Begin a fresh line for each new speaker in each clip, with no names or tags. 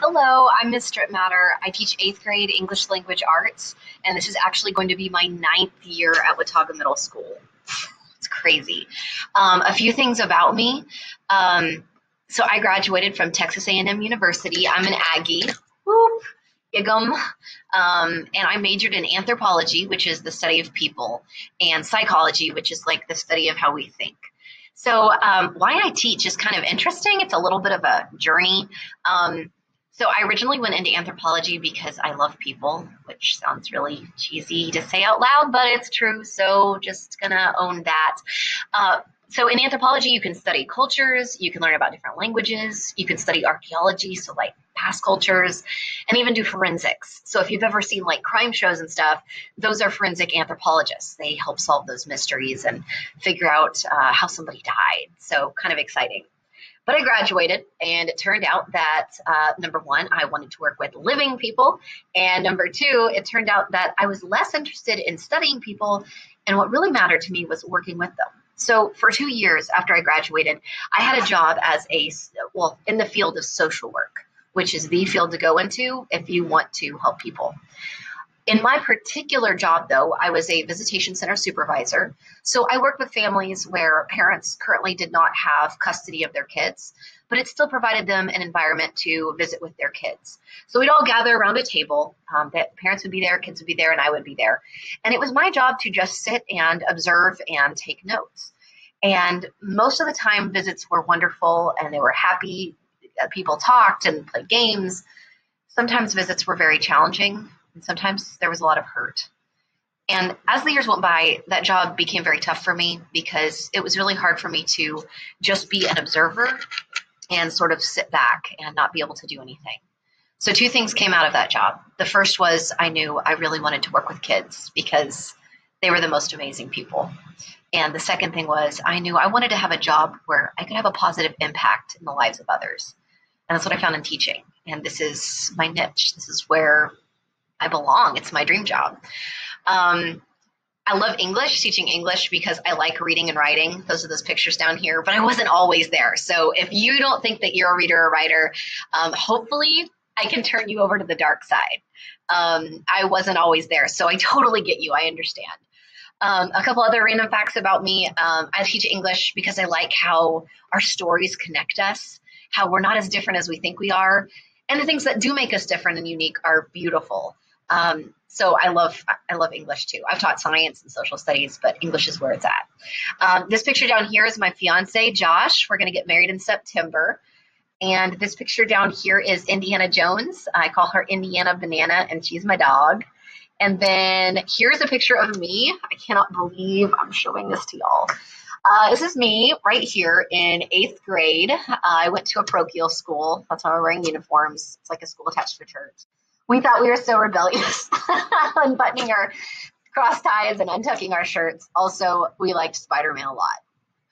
Hello, I'm Miss Strittmatter. I teach 8th grade English language arts, and this is actually going to be my 9th year at Watauga Middle School. It's crazy. A few things about me. So I graduated from Texas A&M University. I'm an Aggie. Whoop, Gig'em. And I majored in anthropology, which is the study of people, and psychology, which is like the study of how we think. So why I teach is kind of interesting. It's a little bit of a journey. So I originally went into anthropology because I love people, which sounds really cheesy to say out loud, but it's true. So just gonna own that. So in anthropology, you can study cultures, you can learn about different languages, you can study archaeology, so like past cultures, and even do forensics. So if you've ever seen like crime shows and stuff, those are forensic anthropologists. They help solve those mysteries and figure out how somebody died. So kind of exciting. But I graduated, and it turned out that, number one, I wanted to work with living people, and number two, it turned out that I was less interested in studying people, and what really mattered to me was working with them. So for 2 years after I graduated, I had a job as in the field of social work, which is the field to go into if you want to help people. In my particular job, though, I was a visitation center supervisor. So I worked with families where parents currently did not have custody of their kids, but it still provided them an environment to visit with their kids. So we'd all gather around a table, that parents would be there, kids would be there, and I would be there. And it was my job to just sit and observe and take notes. And most of the time, visits were wonderful and they were happy. People talked and played games. Sometimes visits were very challenging. And sometimes there was a lot of hurt. And as the years went by, that job became very tough for me because it was really hard for me to just be an observer and sort of sit back and not be able to do anything. So two things came out of that job. The first was I knew I really wanted to work with kids because they were the most amazing people. And the second thing was I knew I wanted to have a job where I could have a positive impact in the lives of others. And that's what I found in teaching. And this is my niche. This is where I belong. It's my dream job. I love English, teaching English because I like reading and writing. Those are those pictures down here, but I wasn't always there. So if you don't think that you're a reader or writer, hopefully I can turn you over to the dark side. I wasn't always there, so I totally get you. I understand. A couple other random facts about me. I teach English because I like how our stories connect us, how we're not as different as we think we are, and the things that do make us different and unique are beautiful. So I love English too. I've taught science and social studies, but English is where it's at. This picture down here is my fiance, Josh. We're going to get married in September. And this picture down here is Indiana Jones. I call her Indiana Banana, and she's my dog. And then here's a picture of me. I cannot believe I'm showing this to y'all. This is me right here in 8th grade. I went to a parochial school. That's why we're wearing uniforms. It's like a school attached to a church. We thought we were so rebellious, unbuttoning our cross ties and untucking our shirts. Also, we liked Spider-Man a lot.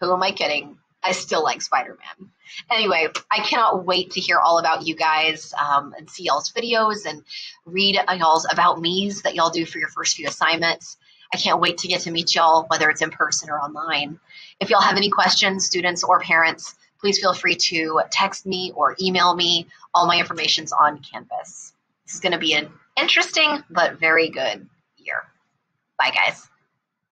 Who am I kidding? I still like Spider-Man. Anyway, I cannot wait to hear all about you guys and see y'all's videos and read y'all's about me's that y'all do for your first few assignments. I can't wait to get to meet y'all, whether it's in person or online. If y'all have any questions, students or parents, please feel free to text me or email me. All my information's on Canvas. This is going to be an interesting but very good year. Bye, guys.